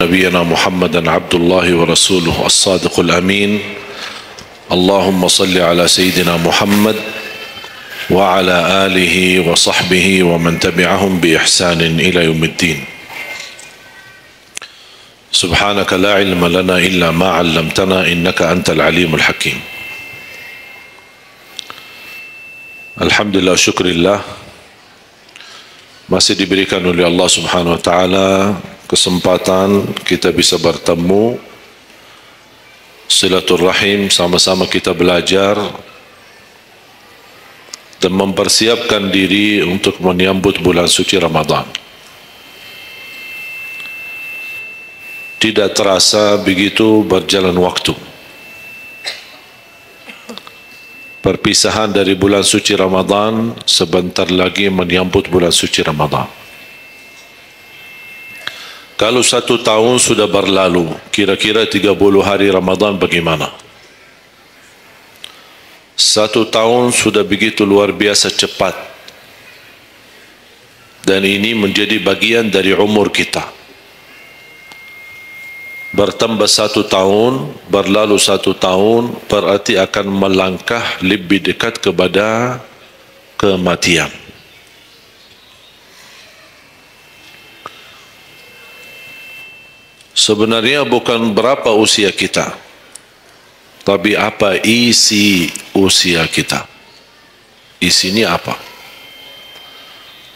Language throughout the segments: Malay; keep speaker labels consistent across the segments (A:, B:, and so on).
A: نبينا محمدا عبد الله ورسوله الصادق الأمين اللهم صل على سيدنا محمد وعلى آله وصحبه ومن تبعهم بإحسان إلى يوم الدين. سبحانك لا علم لنا إلا ما علمتنا إنك أنت العليم الحكيم. Alhamdulillah, syukurillah, masih diberikan oleh Allah Subhanahu wa Ta'ala kesempatan kita bisa bertemu, silaturahim, sama-sama kita belajar dan mempersiapkan diri untuk menyambut bulan suci Ramadan. Tidak terasa begitu berjalan waktu. Perpisahan dari bulan suci Ramadan, sebentar lagi menyambut bulan suci Ramadan. Kalau 1 tahun sudah berlalu, kira-kira 30 hari Ramadan bagaimana? 1 tahun sudah begitu luar biasa cepat. Dan ini menjadi bagian dari umur kita. Bertambah 1 tahun, berlalu 1 tahun, berarti akan melangkah lebih dekat kepada kematian. Sebenarnya bukan berapa usia kita, tapi apa isi usia kita. Isinya apa?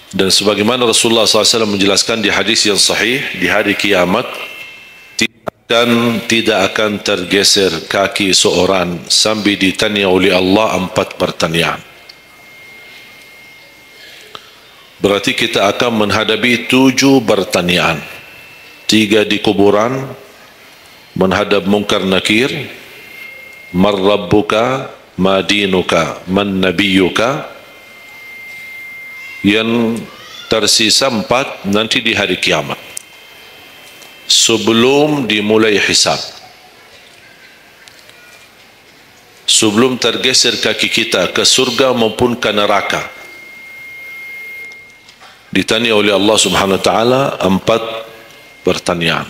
A: Dan sebagaimana Rasulullah SAW menjelaskan di hadis yang sahih, di hari kiamat dan tidak akan tergeser kaki seorang sambil ditanya oleh Allah 4 pertanyaan. Berarti kita akan menghadapi 7 pertanyaan. 3 di kuburan, menghadap mungkar nakir, man rabbuka, ma dinuka, man nabiyuka. Yang tersisa 4 nanti di hari kiamat, sebelum dimulai hisab, sebelum tergeser kaki kita ke surga maupun ke neraka, ditanya oleh Allah Subhanahu wa Ta'ala 4 pertanyaan.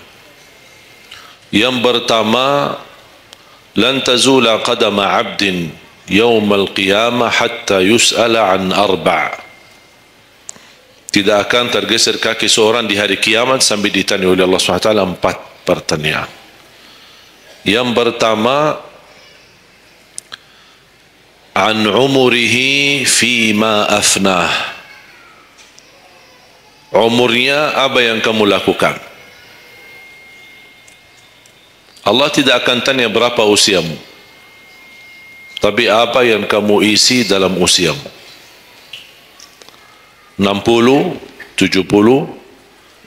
A: Yang pertama, lan tazula qadama 'abdin yaumal qiyamah hatta yus'ala an 4. Tidak akan tergeser kaki seorang di hari kiamat sampai ditanya oleh Allah SWT 4 pertanyaan. Yang pertama, an umurihi fima afnah. Umurnya apa yang kamu lakukan. Allah tidak akan tanya berapa usiamu, tapi apa yang kamu isi dalam usiamu. 60, 70,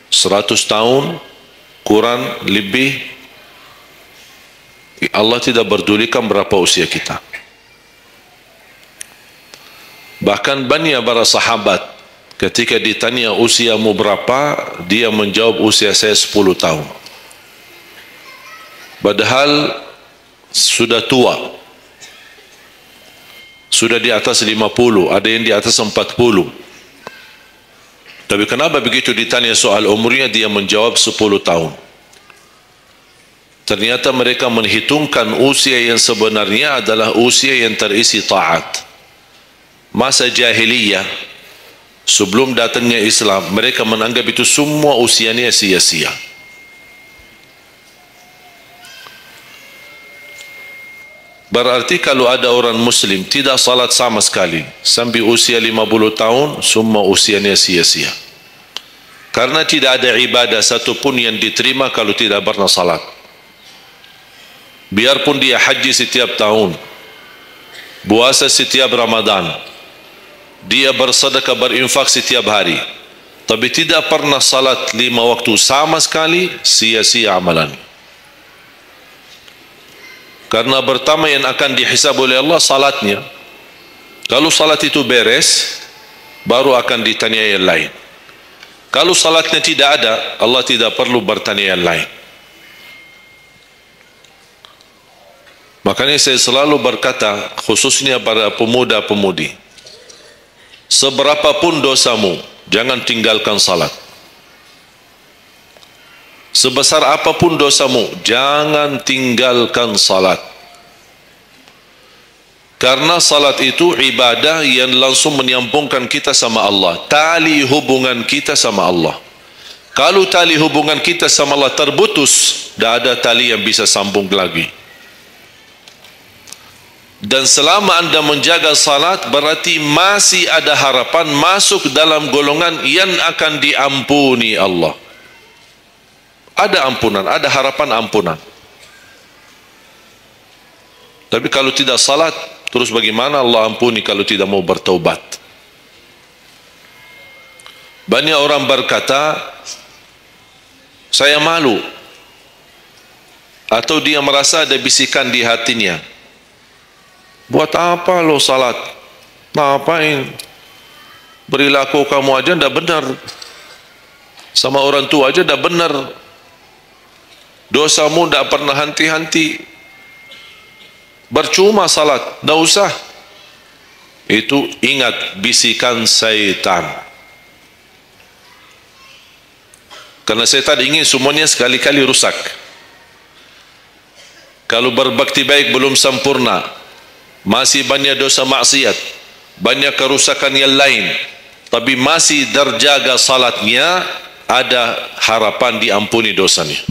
A: 100 tahun, kurang, lebih, Allah tidak berdulikan berapa usia kita. Bahkan banyak para sahabat ketika ditanya usiamu berapa, dia menjawab usia saya 10 tahun. Padahal sudah tua, sudah di atas 50, ada yang di atas 40. Tapi kenapa begitu ditanya soal umurnya dia menjawab 10 tahun? Ternyata mereka menghitungkan usia yang sebenarnya adalah usia yang terisi taat. Masa jahiliyah, sebelum datangnya Islam, mereka menganggap itu semua usianya sia-sia. Berarti kalau ada orang muslim tidak salat sama sekali sampai usia 50 tahun, semua usianya sia-sia. Karena tidak ada ibadah satupun yang diterima kalau tidak pernah salat. Biarpun dia haji setiap tahun, puasa setiap Ramadan, dia bersedekah, berinfak setiap hari, tapi tidak pernah salat 5 waktu sama sekali, sia-sia amalannya. Karena pertama yang akan dihisab oleh Allah salatnya. Kalau salat itu beres, baru akan ditanya yang lain. Kalau salatnya tidak ada, Allah tidak perlu bertanya yang lain. Makanya saya selalu berkata, khususnya para pemuda-pemudi, seberapapun dosamu, jangan tinggalkan salat. sebesar apapun dosamu, jangan tinggalkan salat. Karena salat itu ibadah yang langsung menyambungkan kita sama Allah, tali hubungan kita sama Allah. Kalau tali hubungan kita sama Allah terputus, tidak ada tali yang bisa sambung lagi. Dan selama anda menjaga salat, berarti masih ada harapan masuk dalam golongan yang akan diampuni Allah. Ada ampunan, ada harapan ampunan. Tapi kalau tidak salat, terus bagaimana Allah ampuni kalau tidak mau bertaubat? Banyak orang berkata, saya malu, atau dia merasa ada bisikan di hatinya, buat apa lo salat? Ngapain? Perilaku kamu aja tidak benar, sama orang tua aja tidak benar, dosamu tidak pernah henti-henti, percuma salat, tidak usah. Itu ingat bisikan syaitan. Karena syaitan ingin semuanya sekali-kali rusak. Kalau berbakti baik belum sempurna, masih banyak dosa maksiat, banyak kerusakan yang lain, tapi masih terjaga salatnya, ada harapan diampuni dosanya.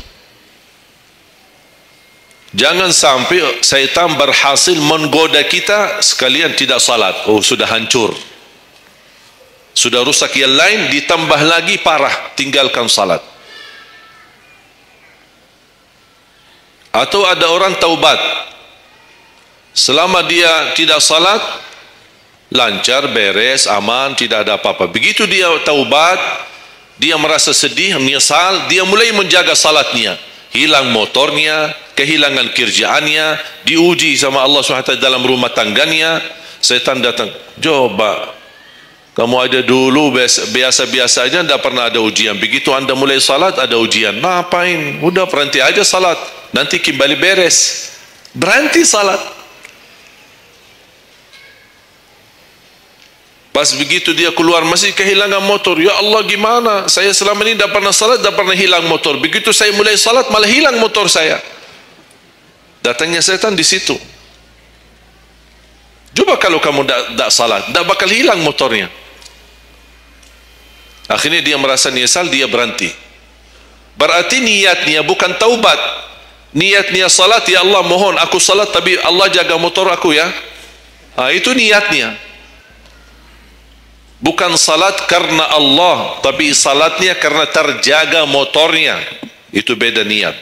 A: Jangan sampai syaitan berhasil menggoda kita sekalian tidak salat. Oh, sudah hancur, sudah rusak yang lain, ditambah lagi parah, tinggalkan salat. Atau ada orang taubat, selama dia tidak salat, lancar, beres, aman, tidak ada apa-apa. Begitu dia taubat, dia merasa sedih, menyesal, dia mulai menjaga salatnya, hilang motornya, kehilangan kerjaannya, diuji sama Allah SWT dalam rumah tangganya. Setan datang, coba kamu ada dulu biasa-biasa aja, tidak pernah ada ujian. Begitu anda mulai salat, ada ujian. Ngapain? Udah berhenti aja salat, nanti kembali beres. Berhenti salat. Pas begitu dia keluar masih kehilangan motor. Ya Allah, gimana? Saya selama ini tidak pernah salat, tidak pernah hilang motor. Begitu saya mulai salat, malah hilang motor saya. Datangnya setan di situ. Coba kalau kamu tidak salat, tidak bakal hilang motornya. Akhirnya dia merasa nyesal, dia berhenti. Berarti niatnya bukan taubat, niatnya salat. Ya Allah, mohon aku salat tapi Allah jaga motor aku ya. Itu niatnya. Bukan salat karena Allah, tapi salatnya karena terjaga motornya. Itu beda niat.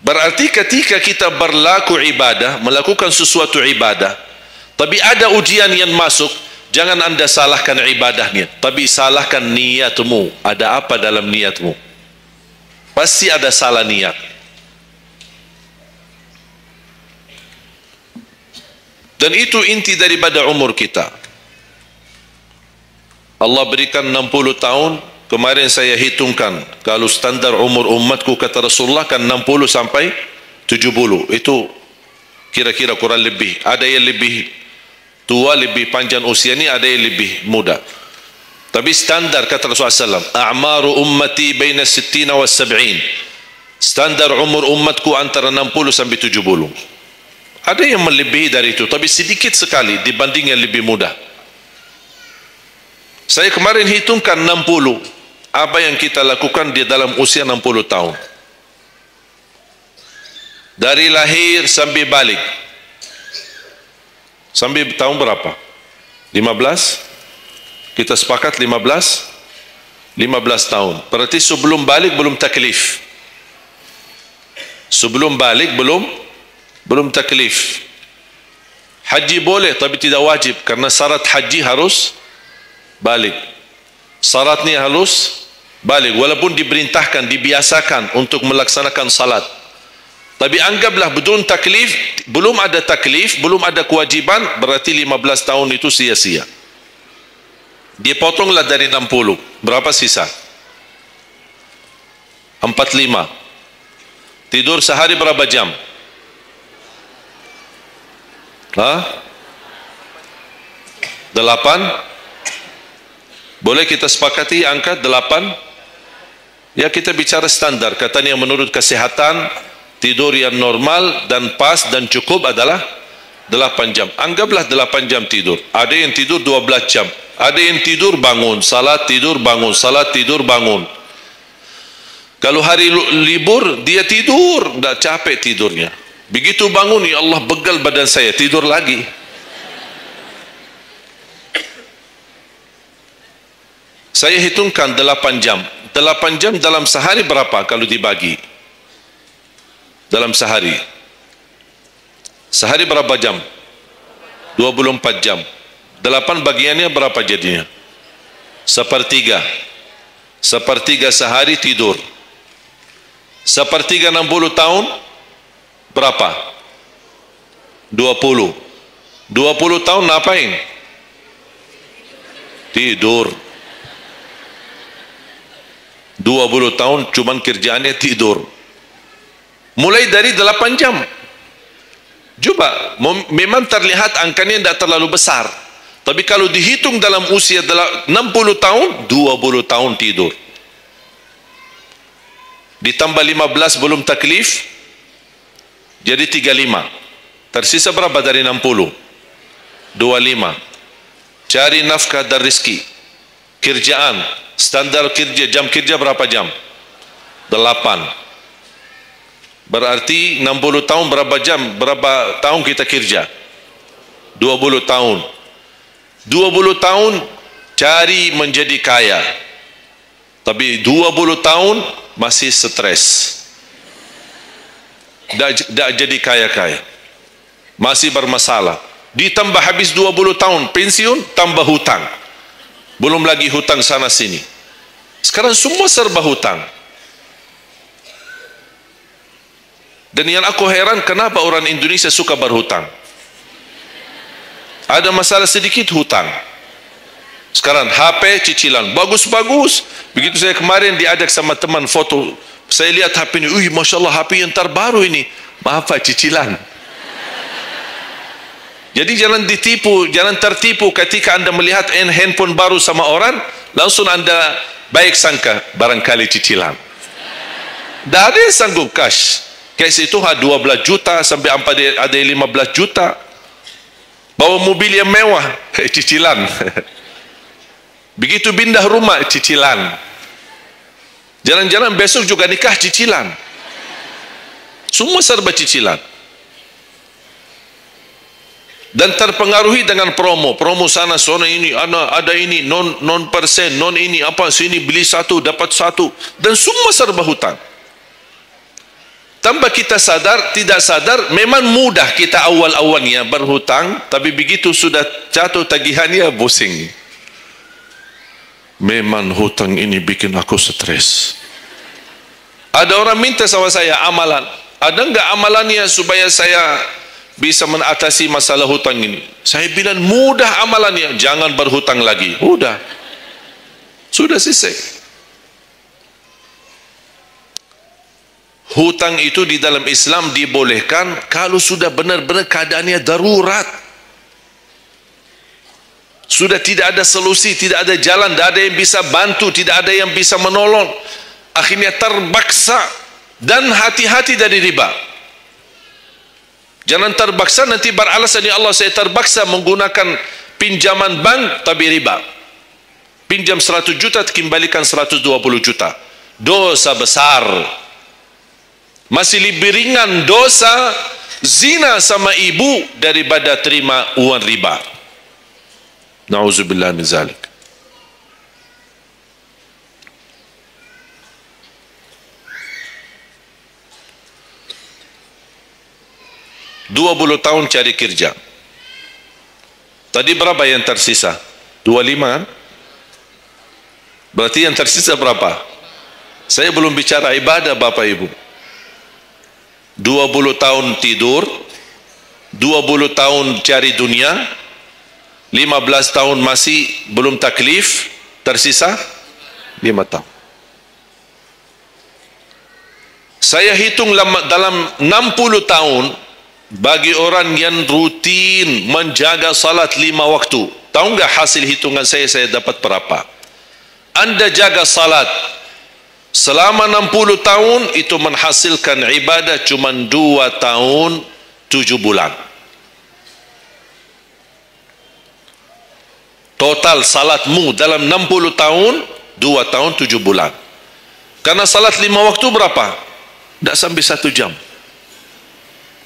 A: Berarti ketika kita berlaku ibadah, melakukan sesuatu ibadah, tapi ada ujian yang masuk, jangan anda salahkan ibadahnya, tapi salahkan niatmu. Ada apa dalam niatmu? Pasti ada salah niat. Dan itu inti daripada umur kita. Allah berikan 60 tahun. Kemarin saya hitungkan, kalau standar umur umatku kata Rasulullah kan 60 sampai 70. Itu kira-kira kurang lebih. Ada yang lebih tua, lebih panjang usianya, ada yang lebih muda. Tapi standar kata Rasulullah SAW, a'maru ummati baina 60 wa 70. Standar umur umatku antara 60 sampai 70. Ada yang melebihi dari itu, tapi sedikit sekali dibanding yang lebih muda. Saya kemarin hitungkan 60. Apa yang kita lakukan di dalam usia 60 tahun? Dari lahir sampai balik. Sampai tahun berapa? 15? Kita sepakat 15? 15 tahun. Berarti sebelum balik belum taklif. Sebelum balik belum taklif. Haji boleh tapi tidak wajib, karena syarat haji harus balik. Syaratnya harus balik, walaupun diperintahkan, dibiasakan untuk melaksanakan salat. Tapi anggaplah bedun taklif, belum ada taklif, belum ada kewajiban, berarti 15 tahun itu sia-sia. Dia potonglah dari 60, berapa sisa? 45. Tidur sehari berapa jam? Hah? 8? Boleh kita sepakati angka 8? Ya, kita bicara standar. Katanya menurut kesehatan, tidur yang normal dan pas dan cukup adalah 8 jam. Anggaplah 8 jam tidur. Ada yang tidur 12 jam. Ada yang tidur bangun, salat tidur bangun, salat tidur bangun. Kalau hari libur, dia tidur, tak capek tidurnya. Begitu bangun, ya Allah begal badan saya, tidur lagi. Saya hitungkan 8 jam. 8 jam dalam sehari berapa kalau dibagi? Dalam sehari. Sehari berapa jam? 24 jam. 8 bagiannya berapa jadinya? Sepertiga. Sepertiga sehari tidur. Sepertiga 60 tahun berapa? 20. 20 tahun ngapain? Tidur. 20 tahun cuman kerjaannya tidur. Mulai dari 8 jam. Coba, memang terlihat angkanya tidak terlalu besar. Tapi kalau dihitung dalam usia 60 tahun, 20 tahun tidur. Ditambah 15 belum taklif, jadi 35. Tersisa berapa dari 60? 25. Cari nafkah dan rezeki. Kerjaan, standar kerja, jam kerja berapa jam? 8. Berarti 60 tahun berapa jam? Berapa tahun kita kerja? 20 tahun. 20 tahun cari menjadi kaya. Tapi 20 tahun masih stres. Tak jadi kaya-kaya. Masih bermasalah. Ditambah habis 20 tahun pensiun, tambah hutang. Belum lagi hutang sana sini. Sekarang semua serba hutang. Dan yang aku heran, kenapa orang Indonesia suka berhutang? Ada masalah sedikit hutang. Sekarang HP cicilan bagus-bagus. Begitu saya kemarin diajak sama teman foto, saya lihat HP ini, Masya Allah HP yang terbaru ini. Maaf Pak, cicilan. Jadi jangan ditipu, jangan tertipu ketika anda melihat handphone baru sama orang, langsung anda baik sangka barangkali cicilan. Tak ada yang sanggup cash. Cash itu 12 juta sampai ada 15 juta. Bawa mobil yang mewah, cicilan. Begitu pindah rumah, cicilan. Jalan-jalan besok juga nikah, cicilan. Semua serba cicilan. Dan terpengaruhi dengan promo sana ini, ada ini non persen, non ini apa, sini beli satu dapat satu, dan semua serba hutang. Tanpa kita sadar, tidak sadar, memang mudah kita awal-awalnya berhutang, tapi begitu sudah jatuh tagihannya pusing. Memang hutang ini bikin aku stres. Ada orang minta sama saya amalan, ada enggak amalannya supaya saya bisa mengatasi masalah hutang ini? Saya bilang mudah amalannya, jangan berhutang lagi. Sudah selesai. Hutang itu di dalam Islam dibolehkan kalau sudah benar-benar keadaannya darurat, sudah tidak ada solusi, tidak ada jalan, tidak ada yang bisa bantu, tidak ada yang bisa menolong, akhirnya terpaksa. Dan hati-hati dari riba. Jangan terpaksa nanti beralasan, ya Allah saya terpaksa menggunakan pinjaman bank tapi riba. Pinjam 100 juta kembalikan 120 juta. Dosa besar. Masih lebih ringan dosa zina sama ibu daripada terima uang riba. Na'udzubillah min zalik. Dua 20 tahun cari kerja. Tadi berapa yang tersisa? 25 kan? Berarti yang tersisa berapa? Saya belum bicara ibadah Bapak Ibu. 20 tahun tidur, 20 tahun cari dunia, 15 tahun masih belum taklif, tersisa 5 tahun. Saya hitung dalam 60 tahun, bagi orang yang rutin menjaga salat 5 waktu, tahu enggak hasil hitungan saya dapat berapa? Anda jaga salat Selama 60 tahun itu menghasilkan ibadah cuma 2 tahun 7 bulan. Total salatmu dalam 60 tahun 2 tahun 7 bulan. Karena salat 5 waktu berapa? Tak sampai 1 jam.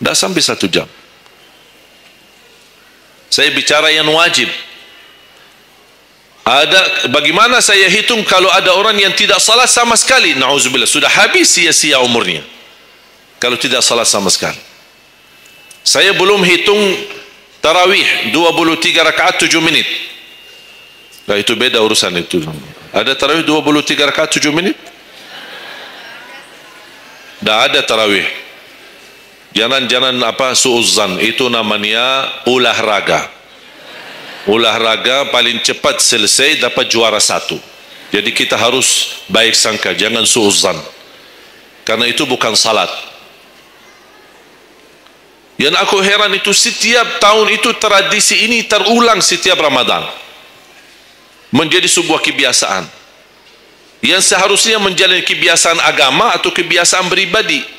A: Tak sampai 1 jam. Saya bicara yang wajib. Ada, bagaimana saya hitung kalau ada orang yang tidak salat sama sekali? Na'udzubillah, sudah habis sia-sia umurnya kalau tidak salat sama sekali. Saya belum hitung tarawih 23 rakaat 7 menit. Nah, itu beda urusan itu. Ada tarawih 23 rakaat 7 menit? Tak ada tarawih. Jangan apa suuzan, itu namanya olahraga. Olahraga paling cepat selesai dapat juara 1. Jadi kita harus baik sangka, jangan suuzan. Karena itu bukan salat. Yang aku heran itu setiap tahun itu tradisi ini terulang setiap Ramadan. Menjadi sebuah kebiasaan. Yang seharusnya menjalani kebiasaan agama atau kebiasaan beribadi.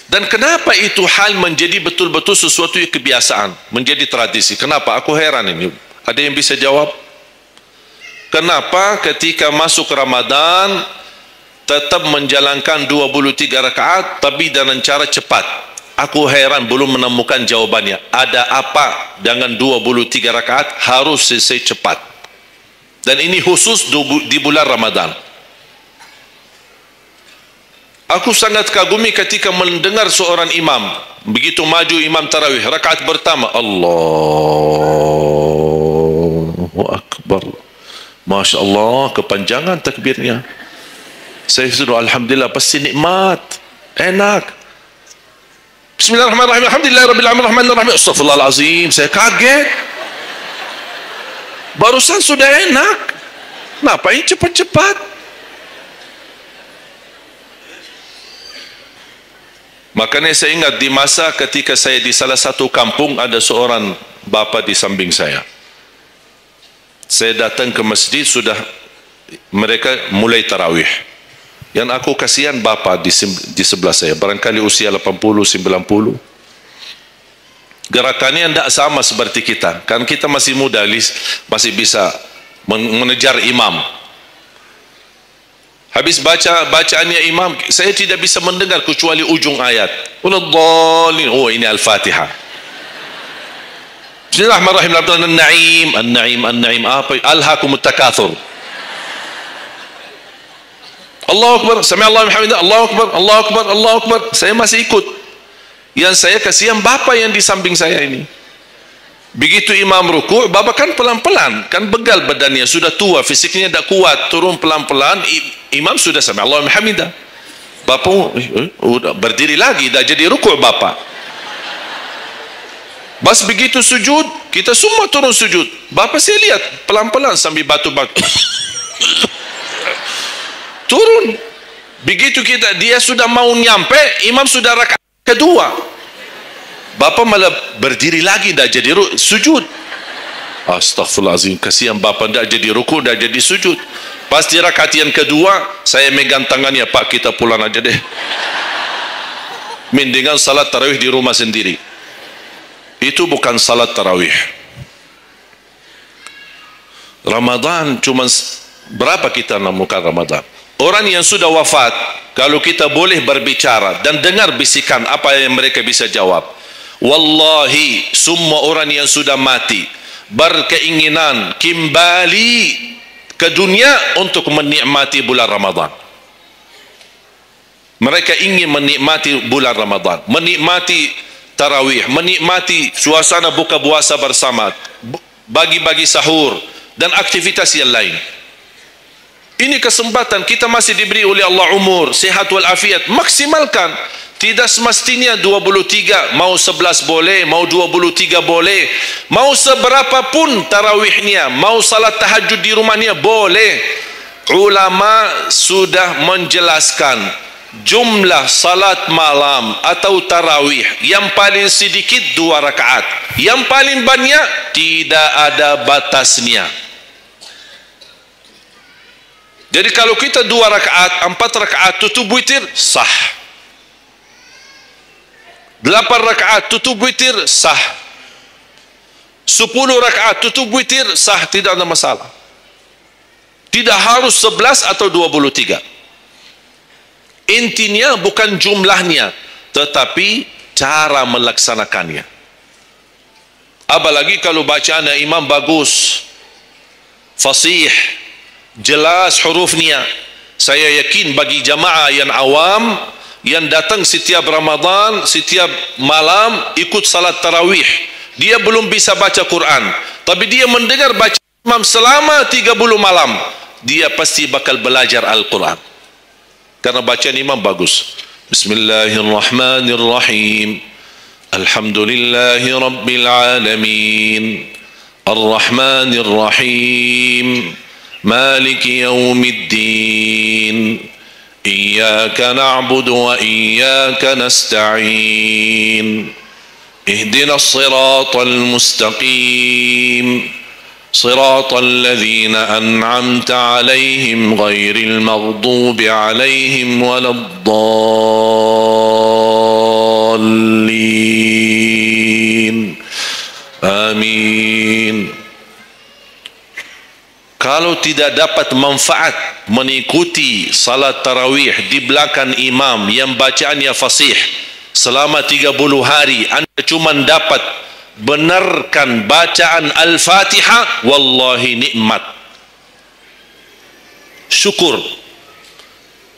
A: Dan kenapa itu hal menjadi betul-betul sesuatu yang kebiasaan, menjadi tradisi? Kenapa? Aku heran ini. Ada yang bisa jawab? Kenapa ketika masuk Ramadan tetap menjalankan 23 rakaat tapi dengan cara cepat? Aku heran belum menemukan jawabannya. Ada apa dengan 23 rakaat harus selesai cepat? Dan ini khusus di bulan Ramadan. Aku sangat kagumi ketika mendengar seorang imam begitu maju imam tarawih rakaat pertama, Allahu Akbar, Masya Allah, kepanjangan takbirnya. Saya sudah alhamdulillah, pasti nikmat, enak. Bismillahirrahmanirrahim, alhamdulillahirabbil alamin, astagfirullahalazim. Saya kaget, barusan sudah enak, ngapain cepat-cepat? Makanya saya ingat di masa ketika saya di salah satu kampung, ada seorang bapa di samping saya. Saya datang ke masjid, sudah mereka mulai tarawih. Yang aku kasihan bapa di sebelah saya, barangkali usia 80-90. Gerakannya tidak sama seperti kita. Kan kita masih muda, masih bisa mengejar imam. Habis bacaannya imam, saya tidak bisa mendengar kecuali ujung ayat. Oh, ini Al-Fatihah. Bismillahirrahmanirrahim. An-Na'im. Apa? Alhaakumut takatsur. Allahu Akbar. Sami'allahu liman hamidah. Allahu Akbar. Allahu Akbar. Allahu Akbar. Saya masih ikut. Yang saya kasihan bapa yang di samping saya ini. Begitu imam ruku', bapa kan pelan-pelan, kan begal badannya, sudah tua, fisiknya tidak kuat, turun pelan-pelan, imam sudah sampai Allahu hamidah. Bapa udah berdiri lagi, dah jadi ruku' bapa. Bas begitu sujud, kita semua turun sujud. Bapa saya lihat pelan-pelan sambil batu-batu. Turun. Begitu dia sudah mau nyampe, imam sudah rakaat kedua. Bapa malah berdiri lagi, dah jadi sujud. Astaghfirullahaladzim, kasihan bapa, dah jadi ruku, dah jadi sujud. Pas di rakaat yang kedua, saya megang tangannya, Pak, kita pulang aja deh. Mendingan salat tarawih di rumah sendiri. Itu bukan salat tarawih. Ramadan cuma berapa kita menemukan Ramadan? Orang yang sudah wafat, kalau kita boleh berbicara dan dengar bisikan, apa yang mereka bisa jawab? Wallahi, semua orang yang sudah mati berkeinginan kembali ke dunia untuk menikmati bulan Ramadan. Mereka ingin menikmati bulan Ramadan, menikmati tarawih, menikmati suasana buka puasa bersama, bagi-bagi sahur dan aktivitas yang lain. Ini kesempatan, kita masih diberi oleh Allah umur, sehat walafiat, maksimalkan. Tidak semestinya 23, mau 11 boleh, mau 23 boleh, mau seberapapun tarawihnya, mau salat tahajud di rumahnya boleh. Ulama sudah menjelaskan jumlah salat malam atau tarawih yang paling sedikit 2 rakaat, yang paling banyak tidak ada batasnya. Jadi kalau kita 2 rakaat, 4 rakaat tutup witir, sah. 8 rakaat tutup witir, sah. 10 rakaat tutup witir, sah, tidak ada masalah. Tidak harus 11 atau 23. Intinya bukan jumlahnya, tetapi cara melaksanakannya. Apalagi kalau bacaan imam bagus, fasih, jelas hurufnya. Saya yakin bagi jamaah yang awam, yang datang setiap Ramadan, setiap malam ikut salat tarawih, dia belum bisa baca Quran, tapi dia mendengar baca imam selama 30 malam, dia pasti bakal belajar Al-Quran karena bacaan imam bagus. Bismillahirrahmanirrahim. Alhamdulillahi Rabbil Alamin, Ar-Rahmanir Rahim, Maliki Yawmiddin, Iyyaka na'budu wa iyyaka nasta'in, Ihdinas siratal mustaqim, Siratal ladzina an'amta 'alaihim ghairil maghdubi 'alaihim waladdallin. Amin. Kalau tidak dapat manfaat mengikuti salat tarawih di belakang imam yang bacaannya fasih selama 30 hari, anda cuma dapat benarkan bacaan Al-Fatihah, wallahi nikmat, syukur.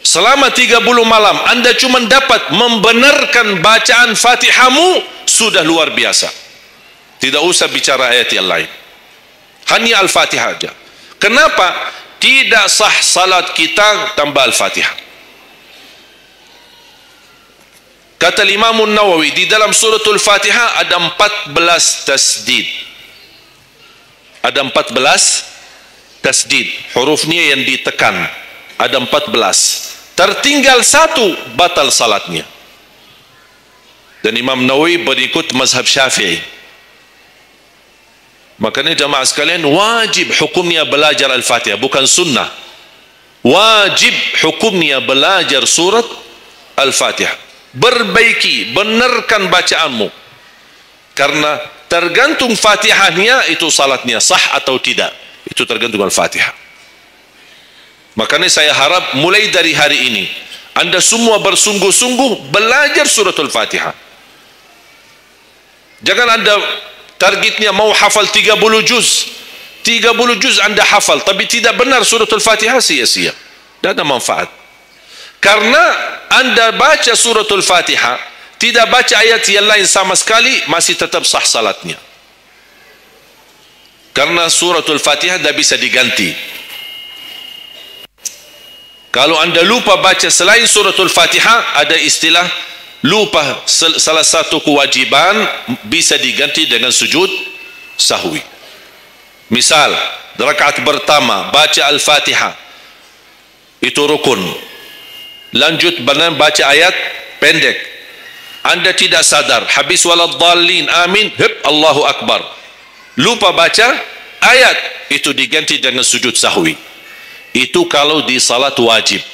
A: Selama 30 malam anda cuma dapat membenarkan bacaan Fatihahmu, sudah luar biasa. Tidak usah bicara ayat yang lain, hanya Al-Fatihah saja. Kenapa? Tidak sah salat kita tanpa Al-Fatihah. Kata Imam Nawawi, di dalam suratul Fatihah ada 14 tasdid. Ada 14 tasdid, hurufnya yang ditekan. Ada 14. Tertinggal 1, batal salatnya. Dan Imam Nawawi berikut mazhab Syafi'i. Makanya jamaah sekalian, wajib hukumnya belajar Al-Fatihah, bukan sunnah. Wajib hukumnya belajar surat Al-Fatihah. Perbaiki, benarkan bacaanmu, karena tergantung Fatihahnya itu salatnya sah atau tidak, itu tergantung Al-Fatihah. Makanya saya harap mulai dari hari ini anda semua bersungguh-sungguh belajar suratul Fatihah. Jangan anda targetnya mau hafal 30 juz, 30 juz anda hafal tapi tidak benar suratul Fatihah, sia-sia, tidak ada manfaat. Karena anda baca suratul Fatihah, tidak baca ayat yang lain sama sekali, masih tetap sah salatnya. Karena suratul Fatihah tidak bisa diganti. Kalau anda lupa baca selain suratul Fatihah, ada istilah lupa salah satu kewajiban, bisa diganti dengan sujud sahwi. Misal, rakaat pertama baca Al-Fatihah, itu rukun. Lanjut baca ayat pendek, anda tidak sadar, habis waladdallin, amin, Allahu Akbar, lupa baca ayat, itu diganti dengan sujud sahwi. Itu kalau di salat wajib.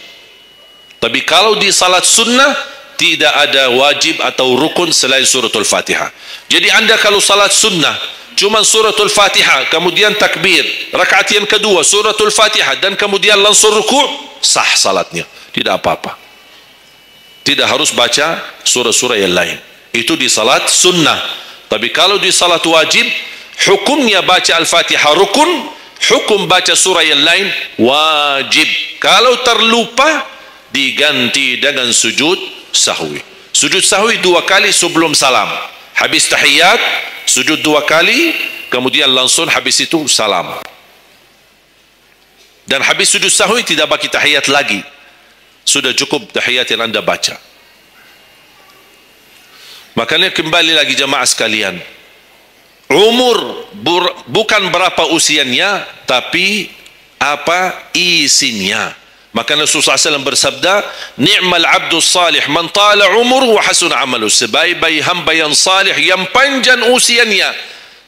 A: Tapi kalau di salat sunnah, tidak ada wajib atau rukun selain suratul Fatihah. Jadi anda kalau salat sunnah cuma suratul Fatihah, kemudian takbir, rakaat yang kedua suratul Fatihah, dan kemudian langsung ruku', sah salatnya, tidak apa-apa. Tidak harus baca surah-surah yang lain. Itu di salat sunnah. Tapi kalau di salat wajib, hukumnya baca Al-Fatihah rukun, hukum baca surah yang lain wajib. Kalau terlupa, diganti dengan sujud sahwi. Sujud sahwi 2 kali sebelum salam. Habis tahiyat, sujud 2 kali, kemudian langsung habis itu salam. Dan habis sujud sahwi tidak bagi tahiyat lagi, sudah cukup tahiyat yang anda baca. Makanya kembali lagi jamaah sekalian, umur bukan berapa usianya, tapi apa isinya. Makanya Rasulullah SAW bersabda, ni'mal abdus salih man tala umur wa hasun amalu. Sebaik-baik hamba yang salih, yang panjang usianya,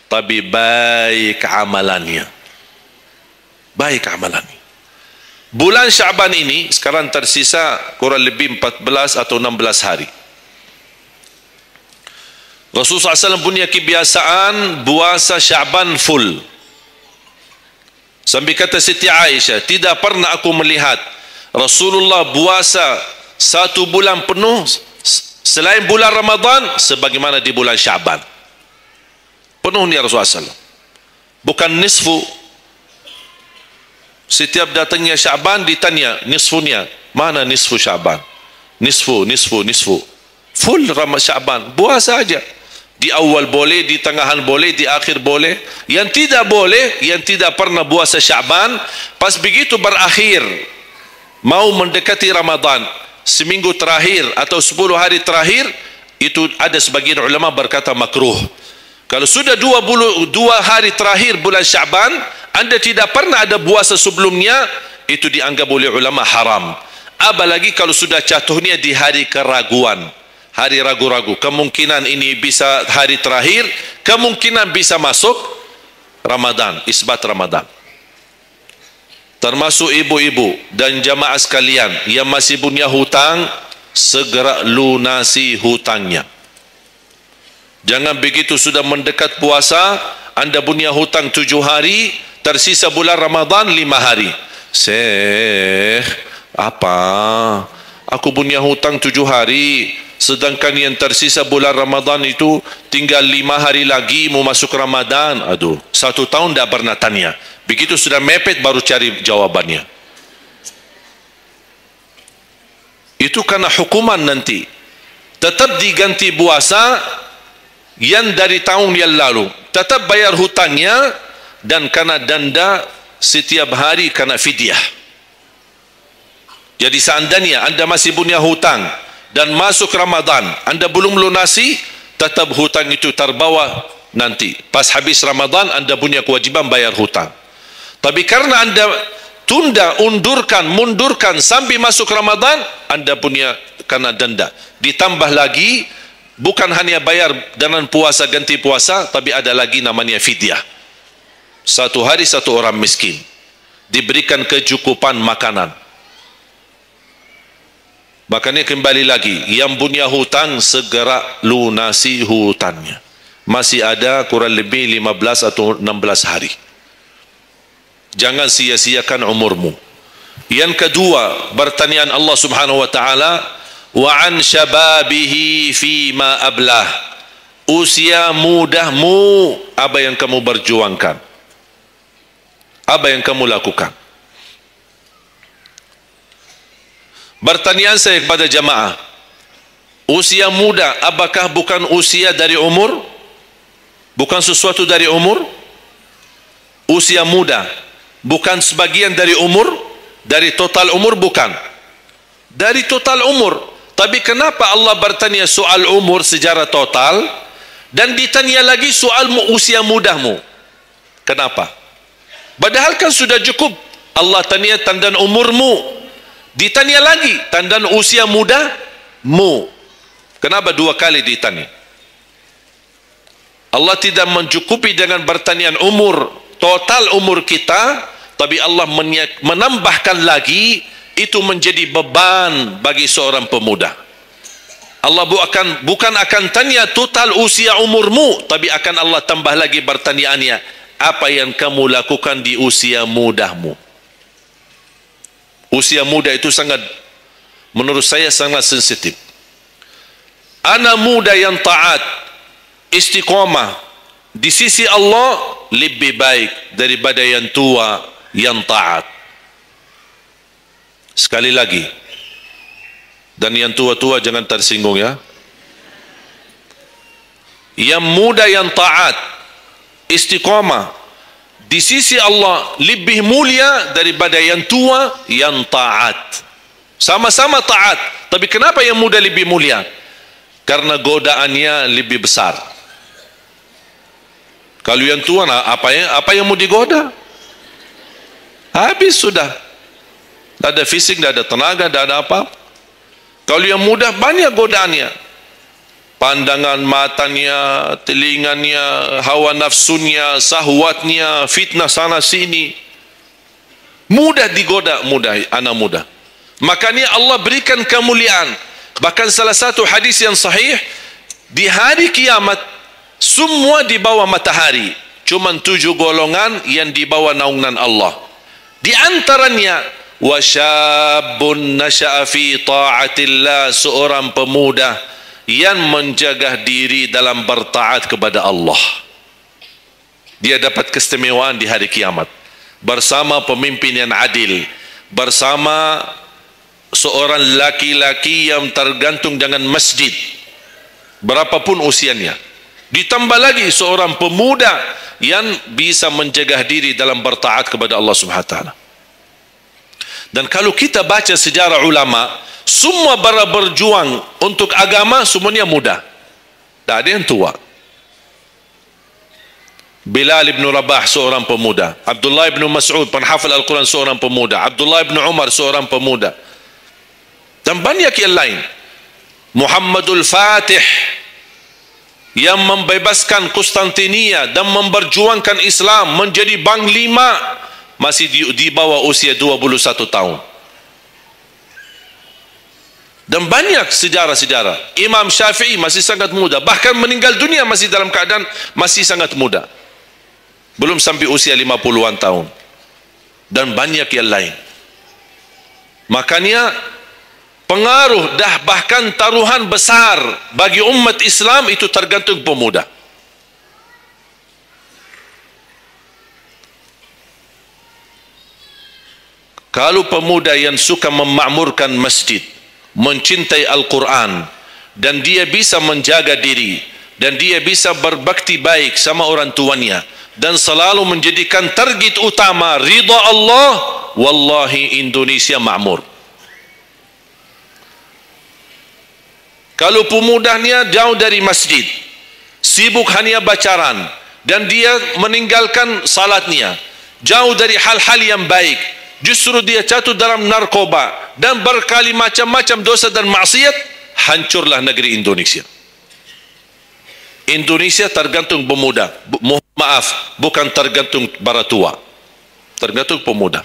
A: tapi baik amalannya. Baik amalannya. Bulan Syaban ini sekarang tersisa kurang lebih 14 atau 16 hari. Rasulullah SAW punya kebiasaan puasa Syaban full. Sampai kata Siti Aisyah, tidak pernah aku melihat Rasulullah puasa 1 bulan penuh selain bulan Ramadan sebagaimana di bulan Syaban. Penuh ni Rasulullah SAW. Bukan nisfu. Setiap datangnya Syaban ditanya nisfunya. Mana nisfu Syaban? Nisfu. Full Syaban. Puasa saja. Di awal boleh, di tengahan boleh, di akhir boleh. Yang tidak boleh, yang tidak pernah puasa Syaban, pas begitu berakhir, mau mendekati Ramadan, seminggu terakhir atau 10 hari terakhir, itu ada sebagian ulama berkata makruh. Kalau sudah 2 hari terakhir bulan Syaban, anda tidak pernah ada puasa sebelumnya, itu dianggap oleh ulama haram. Apalagi kalau sudah jatuhnya di hari keraguan, hari ragu-ragu, kemungkinan ini bisa hari terakhir, kemungkinan bisa masuk Ramadan, isbat Ramadan. Termasuk ibu-ibu dan jamaah sekalian yang masih punya hutang, segera lunasi hutangnya. Jangan begitu sudah mendekat puasa, anda punya hutang 7 hari, tersisa bulan Ramadan 5 hari. Syekh, apa? Aku punya hutang 7 hari, sedangkan yang tersisa bulan Ramadan itu tinggal 5 hari lagi mau masuk Ramadan. Aduh, 1 tahun tidak pernah tanya. Begitu sudah mepet baru cari jawabannya. Itu karena hukuman nanti. Tetap diganti puasa yang dari tahun yang lalu. Tetap bayar hutangnya dan kena denda setiap hari kena fidyah. Jadi seandainya anda masih punya hutang dan masuk Ramadan, anda belum lunasi, tetap hutang itu terbawa nanti. Pas habis Ramadan, anda punya kewajiban bayar hutang. Tapi karena anda tunda, mundurkan sampai masuk Ramadan, anda punya kena denda. Ditambah lagi, bukan hanya bayar dengan puasa ganti puasa, tapi ada lagi namanya fidyah. 1 hari 1 orang miskin, diberikan kecukupan makanan. Makanya kembali lagi, yang punya hutang segera lunasi hutangnya. Masih ada kurang lebih 15 atau 16 hari. Jangan sia-siakan umurmu. Yang kedua, pertanyaan Allah Subhanahu wa taala, wa an syababihi fima ablah. Usia mudahmu, apa yang kamu berjuangkan? Apa yang kamu lakukan? Pertanyaan saya kepada jamaah, usia muda apakah bukan usia dari umur? Bukan sesuatu dari umur? Usia muda bukan sebagian dari umur? Dari total umur? Bukan. Dari total umur. Tapi kenapa Allah bertanya soal umur secara total dan ditanya lagi soal usia mudahmu? Kenapa? Padahal kan sudah cukup Allah tanya tanda umurmu, ditanya lagi tanda usia mudamu. Kenapa 2 kali ditanya? Allah tidak mencukupi dengan pertanyaan umur, total umur kita, tapi Allah menambahkan lagi, itu menjadi beban bagi seorang pemuda. Allah bukan akan tanya total usia umurmu, tapi akan Allah tambah lagi pertanyaannya, apa yang kamu lakukan di usia mudahmu? Usia muda itu sangat, menurut saya sangat sensitif. Anak muda yang taat, istiqomah di sisi Allah lebih baik daripada yang tua yang taat. Sekali lagi, dan yang tua-tua jangan tersinggung ya. Yang muda yang taat, istiqamah di sisi Allah lebih mulia daripada yang tua yang taat. Sama-sama taat, tapi kenapa yang muda lebih mulia? Karena godaannya lebih besar. Kalau yang tua, apa yang mau digoda? Habis sudah. Tak ada fisik, tak ada tenaga, tak ada apa. Kalau yang muda banyak godaannya. Pandangan matanya, telinganya, hawa nafsunya, sahwatnya, fitnah sana sini. Mudah digoda, anak muda. Makanya Allah berikan kemuliaan. Bahkan salah satu hadis yang sahih, di hari kiamat semua di bawah matahari, cuma 7 golongan yang di bawah naungan Allah. Di antaranya wasyabun nasya'a fi ta'atillah, seorang pemuda yang menjaga diri dalam bertaat kepada Allah. Dia dapat keistimewaan di hari kiamat bersama pemimpin yang adil, bersama seorang laki-laki yang tergantung dengan masjid berapapun usianya, ditambah lagi seorang pemuda yang bisa menjaga diri dalam bertaat kepada Allah Subhanahu wa taala. Dan kalau kita baca sejarah ulama, semua berjuang untuk agama semuanya muda, tak ada yang tua. Bilal ibn Rabah seorang pemuda, Abdullah ibn Mas'ud penghafal Al-Quran seorang pemuda, Abdullah ibn Umar seorang pemuda, dan banyak yang lain. Muhammadul Fatih yang membebaskan Konstantinia dan memperjuangkan Islam menjadi panglima, masih di bawah usia 21 tahun. Dan banyak sejarah-sejarah. Imam Syafi'i masih sangat muda, bahkan meninggal dunia masih dalam keadaan masih sangat muda, belum sampai usia 50-an tahun. Dan banyak yang lain. Makanya pengaruh dah bahkan taruhan besar bagi umat Islam itu tergantung pemuda. Kalau pemuda yang suka memakmurkan masjid, mencintai Al-Quran, dan dia bisa menjaga diri, dan dia bisa berbakti baik sama orang tuanya, dan selalu menjadikan target utama ridha Allah, wallahi Indonesia makmur. Kalau pemudanya jauh dari masjid, sibuk hanya bacaran, dan dia meninggalkan salatnya, jauh dari hal-hal yang baik, justru dia jatuh dalam narkoba dan berkali macam-macam dosa dan maksiat, hancurlah negeri Indonesia. Indonesia tergantung pemuda. Maaf, bukan tergantung para tua, tergantung pemuda.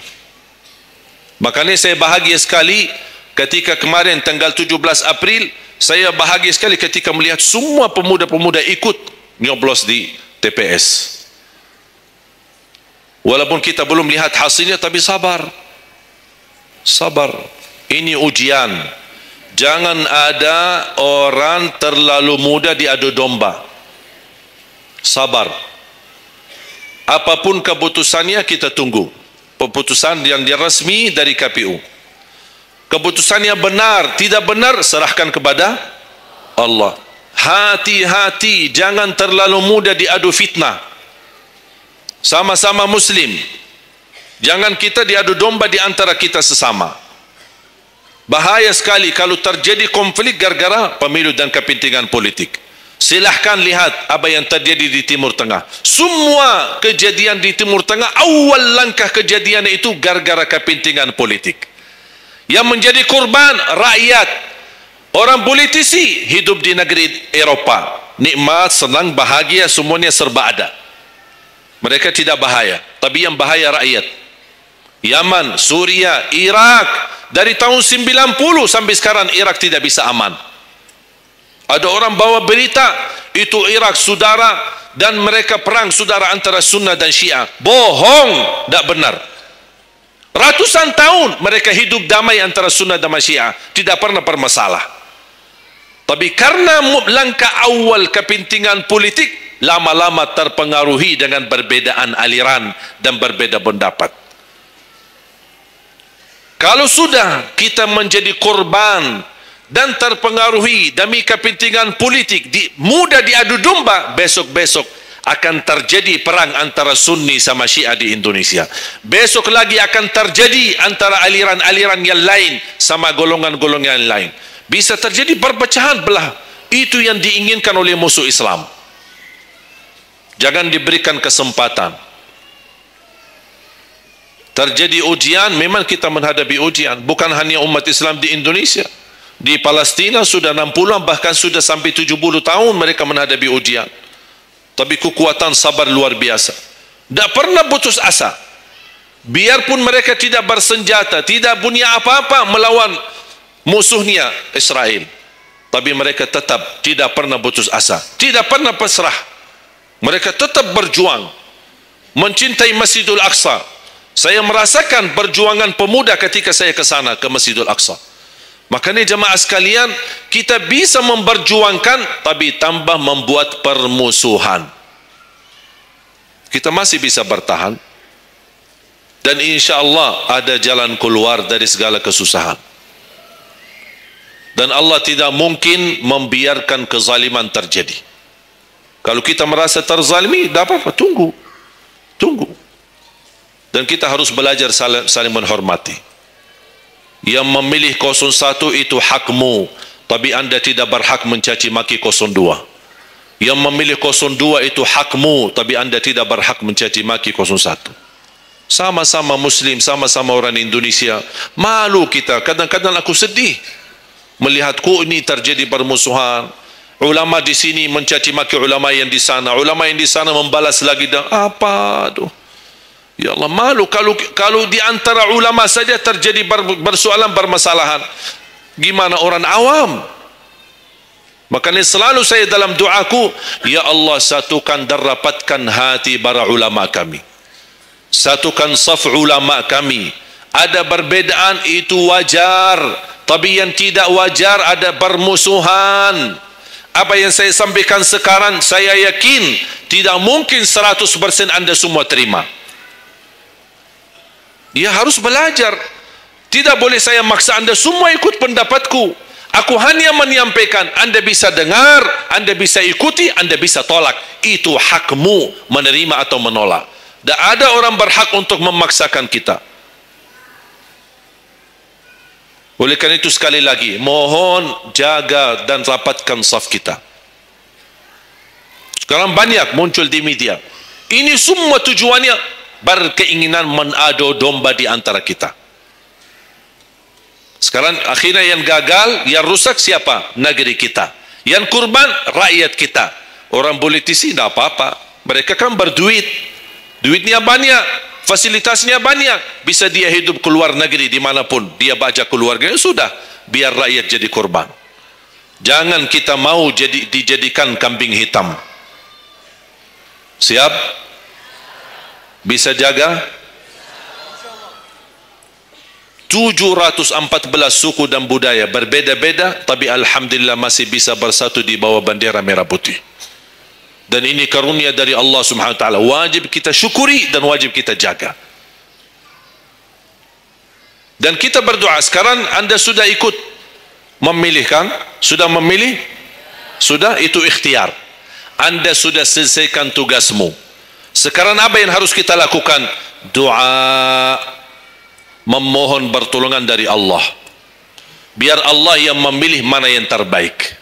A: Makanya saya bahagia sekali ketika kemarin tanggal 17 April, saya bahagia sekali ketika melihat semua pemuda-pemuda ikut nyoblos di TPS. Walaupun kita belum lihat hasilnya, tapi sabar. Sabar. Ini ujian. Jangan ada orang terlalu muda diadu domba. Sabar. Apapun keputusannya kita tunggu. Keputusan yang resmi dari KPU. Keputusannya benar, tidak benar, serahkan kepada Allah. Hati-hati, jangan terlalu muda diadu fitnah. Sama-sama muslim, jangan kita diadu domba di antara kita sesama. Bahaya sekali kalau terjadi konflik gara-gara pemilu dan kepentingan politik. Silahkan lihat apa yang terjadi di Timur Tengah. Semua kejadian di Timur Tengah, awal langkah kejadian itu gara-gara kepentingan politik. Yang menjadi korban rakyat. Orang politisi hidup di negeri Eropa, nikmat, senang, bahagia, semuanya serba ada. Mereka tidak bahaya, tapi yang bahaya rakyat. Yaman, Suria, Irak, dari tahun 90 sampai sekarang Irak tidak bisa aman. Ada orang bawa berita itu Irak saudara, dan mereka perang saudara antara Sunnah dan Syiah. Bohong, tidak benar. Ratusan tahun mereka hidup damai antara Sunnah dan Syiah, tidak pernah bermasalah. Tapi karena langkah awal kepentingan politik, lama-lama terpengaruhi dengan perbedaan aliran dan berbeda pendapat. Kalau sudah kita menjadi korban dan terpengaruhi demi kepentingan politik, mudah diadu domba, besok-besok akan terjadi perang antara Sunni sama Syiah di Indonesia. Besok lagi akan terjadi antara aliran-aliran yang lain sama golongan-golongan yang lain. Bisa terjadi perpecahan belah. Itu yang diinginkan oleh musuh Islam. Jangan diberikan kesempatan. Terjadi ujian, memang kita menghadapi ujian. Bukan hanya umat Islam di Indonesia. Di Palestina sudah 60, bahkan sudah sampai 70 tahun mereka menghadapi ujian. Tapi kekuatan sabar luar biasa. Tidak pernah putus asa. biarpun mereka tidak bersenjata, tidak punya apa-apa melawan musuhnya Israel, tapi mereka tetap tidak pernah putus asa, tidak pernah pasrah. Mereka tetap berjuang mencintai Masjidul Aqsa. Saya merasakan perjuangan pemuda ketika saya ke sana, ke Masjidul Aqsa. Makanya jemaah sekalian, kita bisa memperjuangkan tapi tambah membuat permusuhan, kita masih bisa bertahan, dan insya Allah ada jalan keluar dari segala kesusahan. Dan Allah tidak mungkin membiarkan kezaliman terjadi. Kalau kita merasa terzalimi, tidak apa-apa, tunggu. Dan kita harus belajar saling menghormati. Yang memilih 01 itu hakmu, tapi anda tidak berhak mencaci maki 02. Yang memilih 02 itu hakmu, tapi anda tidak berhak mencaci maki 01. Sama-sama Muslim, sama-sama orang Indonesia. Malu kita, kadang-kadang aku sedih melihatku ini terjadi permusuhan. Ulama di sini mencaci maki ulama yang di sana, ulama yang di sana membalas lagi, dan apa tuh? Ya Allah, malu kalau di antara ulama saja terjadi persoalan, permasalahan, gimana orang awam? Makanya selalu saya dalam doaku, ya Allah, satukan dan rapatkan hati para ulama kami, satukan saf ulama kami. Ada perbedaan itu wajar, tapi yang tidak wajar ada permusuhan. Apa yang saya sampaikan sekarang, saya yakin tidak mungkin 100% anda semua terima. Dia harus belajar. Tidak boleh saya maksa anda semua ikut pendapatku. Aku hanya menyampaikan, anda bisa dengar, anda bisa ikuti, anda bisa tolak. Itu hakmu menerima atau menolak. Dan ada orang berhak untuk memaksakan kita. Oleh karena itu sekali lagi, mohon jaga dan rapatkan saf kita. Sekarang banyak muncul di media. Ini semua tujuannya berkeinginan menadu domba di antara kita. Sekarang akhirnya yang gagal, yang rusak siapa? Negeri kita. Yang kurban, rakyat kita. Orang politisi tidak apa-apa, mereka kan berduit, duitnya banyak, fasilitasnya banyak, bisa dia hidup keluar negeri dimanapun, dia baca keluarganya, sudah, biar rakyat jadi korban. Jangan kita mau dijadikan kambing hitam. Siap? Bisa jaga? 714 suku dan budaya berbeda-beda, tapi alhamdulillah masih bisa bersatu di bawah bendera merah putih. Dan ini karunia dari Allah Subhanahu wa taala, wajib kita syukuri dan wajib kita jaga. Dan kita berdoa. Sekarang anda sudah ikut memilih kan? Sudah memilih? Sudah, itu ikhtiar. Anda sudah selesaikan tugasmu. Sekarang apa yang harus kita lakukan? Doa, memohon pertolongan dari Allah. Biar Allah yang memilih mana yang terbaik.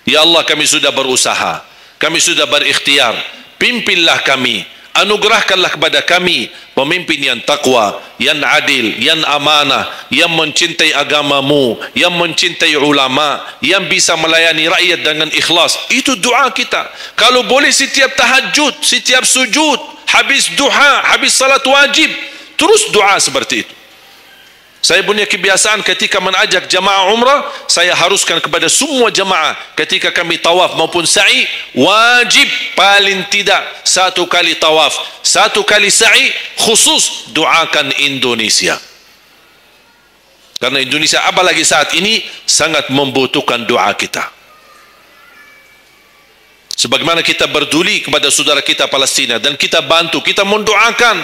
A: Ya Allah, kami sudah berusaha, kami sudah berikhtiar, pimpinlah kami, anugerahkanlah kepada kami pemimpin yang takwa, yang adil, yang amanah, yang mencintai agamamu, yang mencintai ulama, yang bisa melayani rakyat dengan ikhlas. Itu doa kita. Kalau boleh setiap tahajud, setiap sujud, habis duha, habis salat wajib, terus doa seperti itu. Saya punya kebiasaan ketika mengajak jamaah umrah, saya haruskan kepada semua jamaah ketika kami tawaf maupun sa'i, wajib paling tidak 1 kali tawaf, 1 kali sa'i, khusus doakan Indonesia. Karena Indonesia apalagi saat ini sangat membutuhkan doa kita. Sebagaimana kita berduli kepada saudara kita Palestina dan kita bantu, kita mendoakan.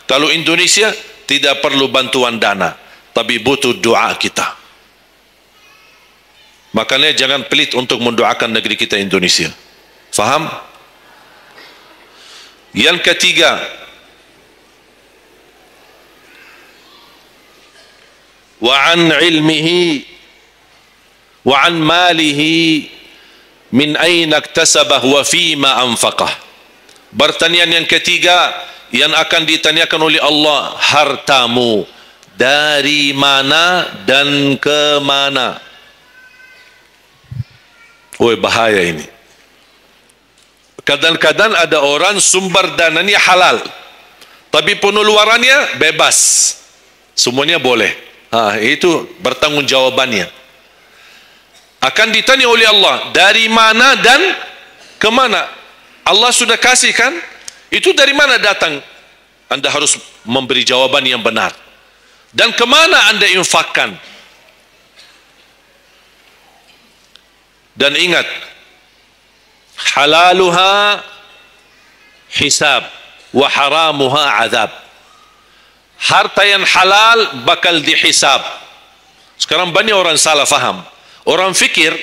A: Kalau Indonesia tidak perlu bantuan dana, tapi butuh doa kita. Makanya jangan pelit untuk mendoakan negeri kita Indonesia. Faham? Yang ketiga, wa an ilmihi wa an malihi min aina iktasabah wa fima anfaqah. Pertanyaan yang ketiga yang akan ditanyakan oleh Allah, hartamu dari mana dan ke mana? Oh, bahaya ini. Kadang-kadang ada orang sumber dananya halal, tapi pengeluarannya bebas, semuanya boleh. Itu bertanggungjawabannya. Akan ditanya oleh Allah, dari mana dan ke mana? Allah sudah kasih kan? Itu dari mana datang? Anda harus memberi jawaban yang benar. Dan ke mana Anda infakkan? Dan ingat, halaluha hisab wa haramuha azab. Harta yang halal bakal dihisab. Sekarang banyak orang salah faham. Orang fikir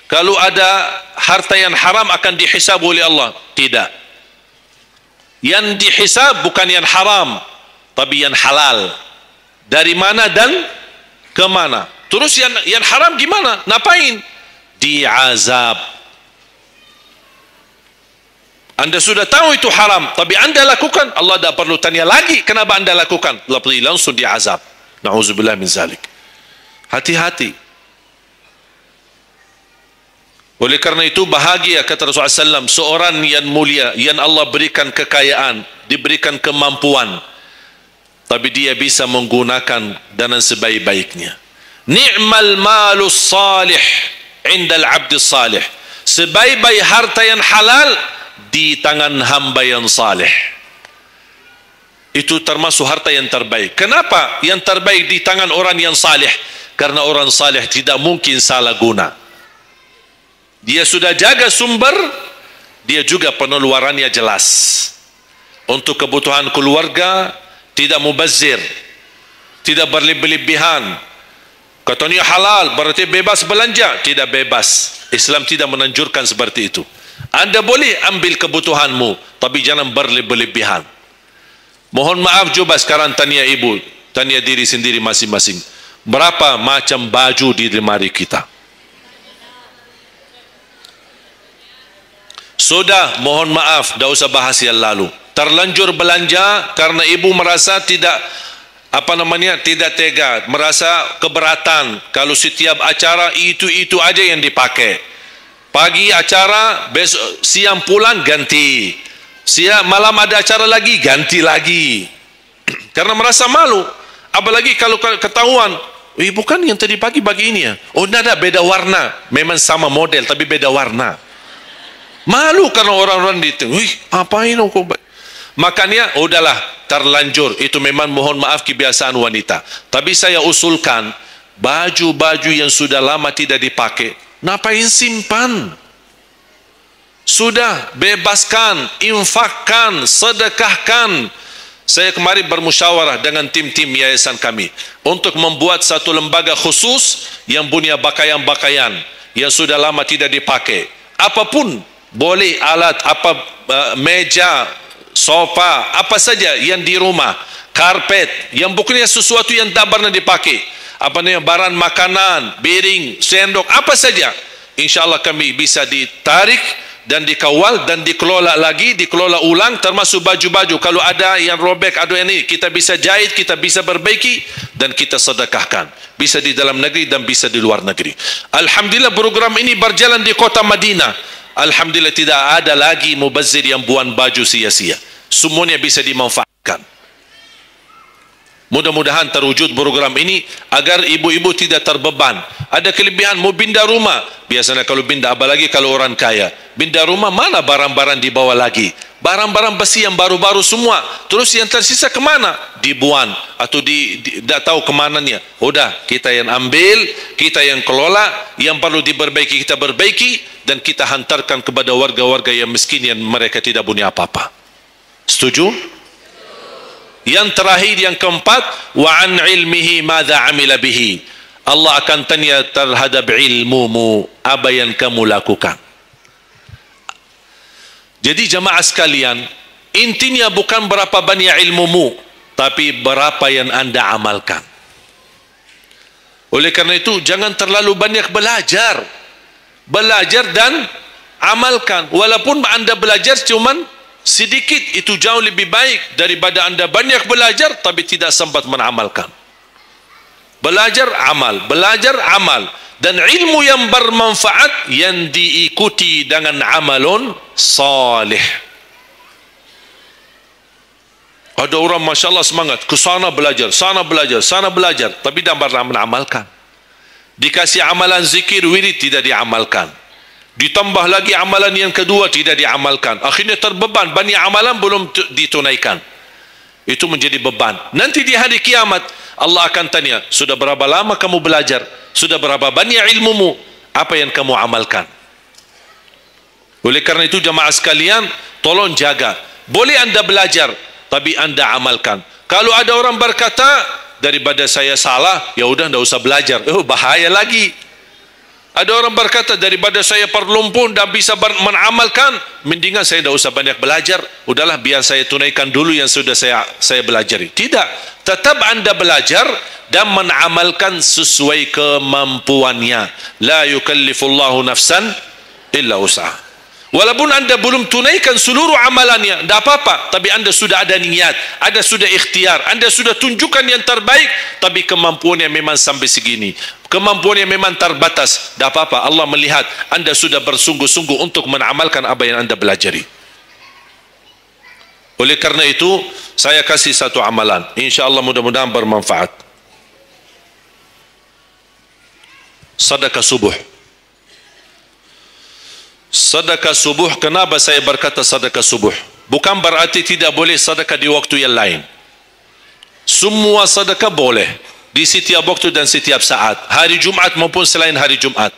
A: kalau ada harta yang haram akan dihisab oleh Allah. Tidak. Yang dihisab bukan yang haram, tapi yang halal. Dari mana dan ke mana? Terus yang haram gimana? Ngapain? Diazab. Anda sudah tahu itu haram, tapi Anda lakukan, Allah tidak perlu tanya lagi kenapa Anda lakukan. Allah pergi langsung diazab. Na'udzubillah min zalik. Hati-hati. Oleh karena itu bahagia kata Rasulullah SAW, seorang yang mulia, yang Allah berikan kekayaan, diberikan kemampuan, tapi dia bisa menggunakan dengan sebaik-baiknya. Ni'mal malus salih indal abdi salih. Sebaik-baik harta yang halal di tangan hamba yang saleh. Itu termasuk harta yang terbaik. Kenapa yang terbaik di tangan orang yang saleh? Karena orang saleh tidak mungkin salah guna. Dia sudah jaga sumber, dia juga pengeluarannya jelas. Untuk kebutuhan keluarga, tidak mubazir, tidak berlebih-lebihan. Katanya halal, berarti bebas belanja. Tidak bebas. Islam tidak menanjurkan seperti itu. Anda boleh ambil kebutuhanmu, tapi jangan berlebih-lebihan. Mohon maaf, coba sekarang tanya ibu, tanya diri sendiri masing-masing. Berapa macam baju di lemari kita? Sudah, mohon maaf, tidak usah bahas yang lalu. Terlanjur belanja karena ibu merasa tidak tidak tega, merasa keberatan kalau setiap acara itu aja yang dipakai. Pagi acara, besok siang pulang ganti, siang malam ada acara lagi ganti lagi. Karena merasa malu. Apalagi kalau ketahuan, bukan yang tadi pagi ini ya. Oh, ada beda warna, memang sama model tapi beda warna. Malu karena orang-orang itu, apain kok? Makanya udahlah, terlanjur. Itu memang mohon maaf kebiasaan wanita. Tapi saya usulkan baju-baju yang sudah lama tidak dipakai, ngapain simpan? Sudah, bebaskan, infakkan, sedekahkan. Saya kemarin bermusyawarah dengan tim-tim yayasan kami untuk membuat satu lembaga khusus yang punya pakaian-pakaian yang sudah lama tidak dipakai. Apapun boleh, alat apa, meja, sofa, apa saja yang di rumah, karpet, yang bukannya sesuatu yang tak pernah dipakai, barang makanan, piring, sendok, apa saja, insyaAllah kami bisa ditarik dan dikawal dan dikelola lagi, dikelola ulang, termasuk baju-baju. Kalau ada yang robek, ada yang ini, kita bisa jahit, kita bisa perbaiki dan kita sedekahkan. Bisa di dalam negeri dan bisa di luar negeri. Alhamdulillah program ini berjalan di kota Madinah. Alhamdulillah tidak ada lagi mubazir yang buang baju sia-sia. Semuanya bisa dimanfaatkan. Mudah-mudahan terwujud program ini agar ibu-ibu tidak terbeban. Ada kelebihan mau pindah rumah. Biasanya kalau pindah, apalagi kalau orang kaya, pindah rumah mana barang-barang dibawa lagi? Barang-barang besi yang baru-baru semua. Terus yang tersisa kemana? Dibuang atau tidak tahu kemananya. Udah, kita yang ambil, kita yang kelola. Yang perlu diperbaiki kita perbaiki dan kita hantarkan kepada warga-warga yang miskin yang mereka tidak punya apa-apa. Setuju? Yang terakhir, yang keempat, wa an ilmihi madza amila bihi. Allah akan tanya terhadap ilmumu, apa yang kamu lakukan. Jadi jamaah sekalian, intinya bukan berapa banyak ilmumu, tapi berapa yang Anda amalkan. Oleh karena itu jangan terlalu banyak belajar. Belajar dan amalkan. Walaupun Anda belajar cuman sedikit, itu jauh lebih baik daripada Anda banyak belajar tapi tidak sempat mengamalkan. Belajar amal, belajar amal, dan ilmu yang bermanfaat yang diikuti dengan amalun salih. Ada orang Masya Allah semangat, ke sana belajar, sana belajar, sana belajar, tapi tak pernah mengamalkan. Dikasih amalan zikir, wirid, tidak diamalkan. Ditambah lagi amalan yang kedua, tidak diamalkan. Akhirnya terbeban, banyak amalan belum ditunaikan. Itu menjadi beban. Nanti di hari kiamat, Allah akan tanya, sudah berapa lama kamu belajar? Sudah berapa banyak ilmumu? Apa yang kamu amalkan? Oleh karena itu jamaah sekalian, tolong jaga. Boleh anda belajar, tapi anda amalkan. Kalau ada orang berkata, daripada saya salah, ya udah tidak usah belajar. Oh, bahaya lagi. Ada orang berkata, daripada saya perlumpun dan bisa mengamalkan, mendingan saya tidak usah banyak belajar. Udahlah, biar saya tunaikan dulu yang sudah saya belajari. Tidak. Tetap anda belajar dan mengamalkan sesuai kemampuannya. La yukallifullahu nafsan illa usaha. Walaupun anda belum tunaikan seluruh amalannya, tidak apa-apa, tapi anda sudah ada niat, anda sudah ikhtiar, anda sudah tunjukkan yang terbaik, tapi kemampuannya memang sampai segini, kemampuannya memang terbatas, tidak apa-apa. Allah melihat anda sudah bersungguh-sungguh untuk mengamalkan apa yang anda belajari. Oleh karena itu, saya kasih satu amalan, insya-Allah mudah-mudahan bermanfaat. Sedekah subuh. Sedekah subuh, kenapa saya berkata sedekah subuh? Bukan berarti tidak boleh sedekah di waktu yang lain. Semua sedekah boleh di setiap waktu dan setiap saat, hari Jumat maupun selain hari Jumat.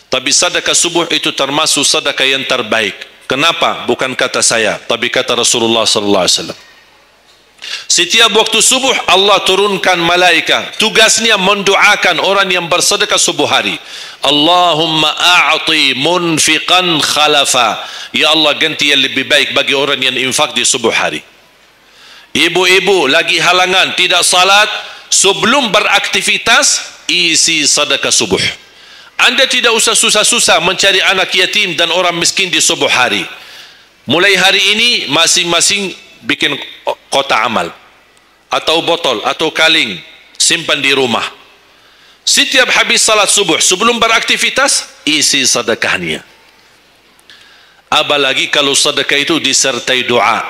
A: Tapi sedekah subuh itu termasuk sedekah yang terbaik. Kenapa? Bukan kata saya, tapi kata Rasulullah sallallahu alaihi wasallam. Setiap waktu subuh Allah turunkan malaikat, tugasnya mendoakan orang yang bersedekah subuh hari. Allahumma a'ti munfiqan khalafa, ya Allah ganti yang lebih baik bagi orang yang infak di subuh hari. Ibu-ibu lagi halangan tidak salat, sebelum beraktivitas isi sedekah subuh. Anda tidak usah susah-susah mencari anak yatim dan orang miskin di subuh hari. Mulai hari ini masing-masing bikin kotak amal atau botol atau kaling, simpan di rumah. Setiap habis salat subuh sebelum beraktivitas isi sedekahnya. Apalagi kalau sedekah itu disertai doa.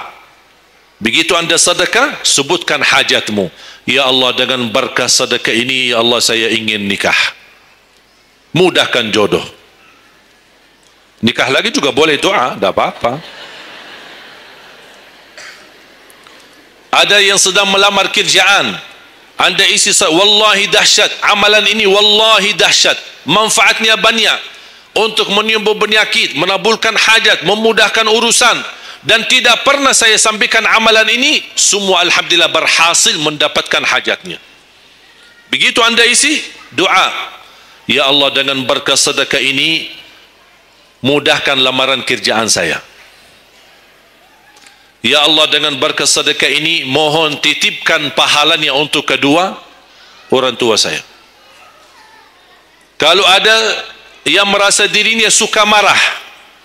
A: Begitu anda sedekah, sebutkan hajatmu. Ya Allah, dengan berkah sedekah ini, ya Allah saya ingin nikah, mudahkan jodoh. Nikah lagi juga boleh doa, tidak apa-apa. Ada yang sedang melamar kerjaan, anda isi wallahi dahsyat, amalan ini wallahi dahsyat, manfaatnya banyak untuk menyembuh penyakit, menabulkan hajat, memudahkan urusan, dan tidak pernah saya sampaikan amalan ini, semua alhamdulillah berhasil mendapatkan hajatnya. Begitu anda isi doa, ya Allah dengan berkah sedekah ini mudahkan lamaran kerjaan saya. Ya Allah dengan berkah sedekah ini mohon titipkan pahalanya untuk kedua orang tua saya. Kalau ada yang merasa dirinya suka marah,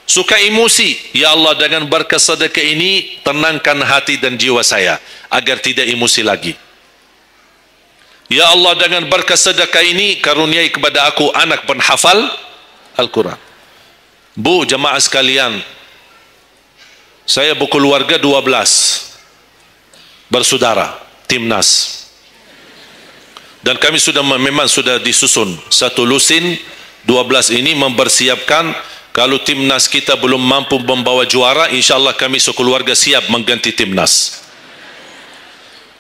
A: suka emosi, ya Allah dengan berkah sedekah ini tenangkan hati dan jiwa saya agar tidak emosi lagi. Ya Allah dengan berkah sedekah ini karuniai kepada aku anak penghafal Al-Quran. Bu jamaah sekalian, saya berkeluarga 12 bersaudara, timnas, dan kami memang sudah disusun satu lusin 12 ini mempersiapkan kalau timnas kita belum mampu membawa juara, insyaAllah kami sekeluarga siap mengganti timnas.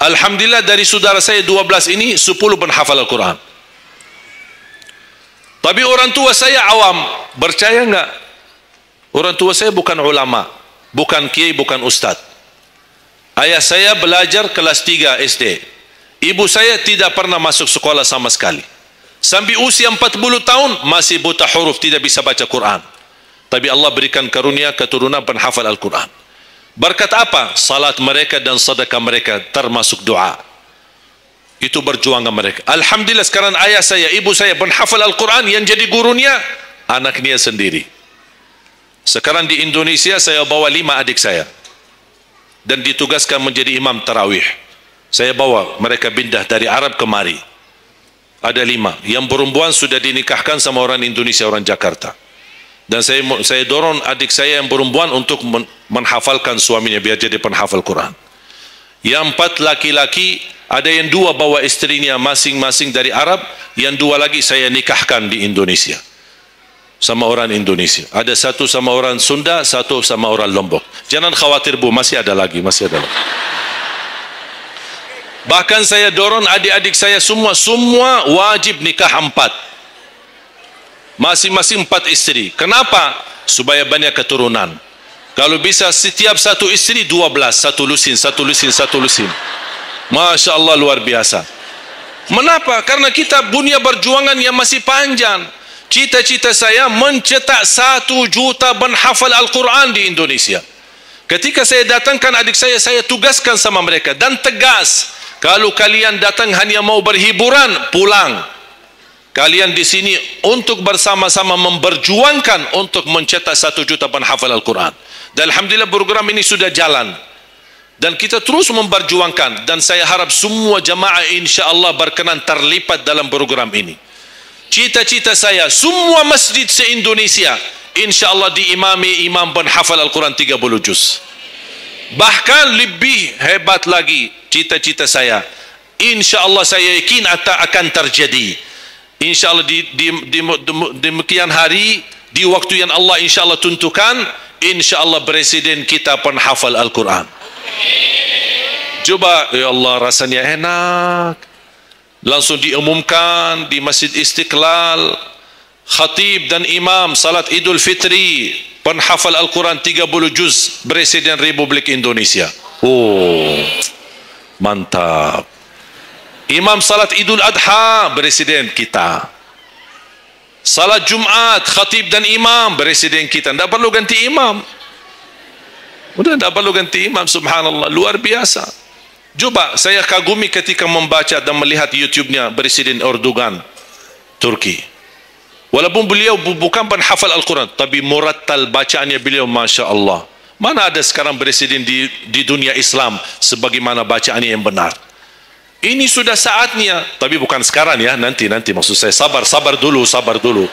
A: Alhamdulillah dari saudara saya 12 ini 10 penghafal Al-Quran. Tapi orang tua saya awam, percaya enggak? Orang tua saya bukan ulama, bukan kiai, bukan ustaz. Ayah saya belajar kelas 3 SD. Ibu saya tidak pernah masuk sekolah sama sekali. Sampai usia 40 tahun masih buta huruf, tidak bisa baca Quran. Tapi Allah berikan karunia keturunan penghafal Al-Quran. Berkat apa? Salat mereka dan sedekah mereka termasuk doa. Itu perjuangan mereka. Alhamdulillah sekarang ayah saya, ibu saya penghafal Al-Quran, yang jadi gurunya anaknya sendiri. Sekarang di Indonesia saya bawa 5 adik saya dan ditugaskan menjadi imam tarawih. Saya bawa mereka pindah dari Arab kemari. Ada 5. Yang perempuan sudah dinikahkan sama orang Indonesia, orang Jakarta. Dan saya dorong adik saya yang perempuan untuk menghafalkan suaminya biar jadi penghafal Quran. Yang 4 laki-laki, ada yang 2 bawa istrinya masing-masing dari Arab, yang 2 lagi saya nikahkan di Indonesia sama orang Indonesia. Ada 1 sama orang Sunda, 1 sama orang Lombok. Jangan khawatir Bu, masih ada lagi. Bahkan saya dorong adik-adik saya semua wajib nikah 4. Masing-masing 4 istri. Kenapa? Supaya banyak keturunan. Kalau bisa setiap 1 istri 12, 1 lusin. Masya Allah, luar biasa. Mengapa? Karena kita punya perjuangan yang masih panjang. Cita-cita saya mencetak 1 juta penghafal Al-Quran di Indonesia. Ketika saya datangkan adik saya tugaskan sama mereka dan tegas. Kalau kalian datang hanya mau berhiburan, pulang. Kalian di sini untuk bersama-sama memperjuangkan untuk mencetak 1 juta penghafal Al-Quran. Dan alhamdulillah program ini sudah jalan. Dan kita terus memperjuangkan. Dan saya harap semua jamaah insya-Allah berkenan terlibat dalam program ini. Cita-cita saya semua masjid se-Indonesia insya-Allah diimami imam penghafal Al-Quran 30 juz. Bahkan lebih hebat lagi cita-cita saya, insya-Allah saya yakin akan terjadi. InsyaAllah di demikian hari, di waktu yang Allah insyaAllah tentukan, insyaAllah presiden kita penghafal Al-Quran. Coba, ya Allah, rasanya enak. Langsung diumumkan di Masjid Istiqlal, khatib dan imam salat Idul Fitri, penghafal Al-Quran 30 juz, Presiden Republik Indonesia. Oh, mantap. Imam salat Idul Adha, Presiden kita. Salat Jumat, khatib dan imam, Presiden kita. Tidak perlu ganti imam. Udah tidak perlu ganti imam, subhanallah, luar biasa. Coba, saya kagumi ketika membaca dan melihat YouTube-nya Presiden Erdogan, Turki. Walaupun beliau bukan penghafal Al-Quran, tapi murattal bacaannya beliau, Masya Allah. Mana ada sekarang presiden di dunia Islam sebagaimana bacaannya yang benar. Ini sudah saatnya, tapi bukan sekarang ya, nanti maksud saya sabar dulu.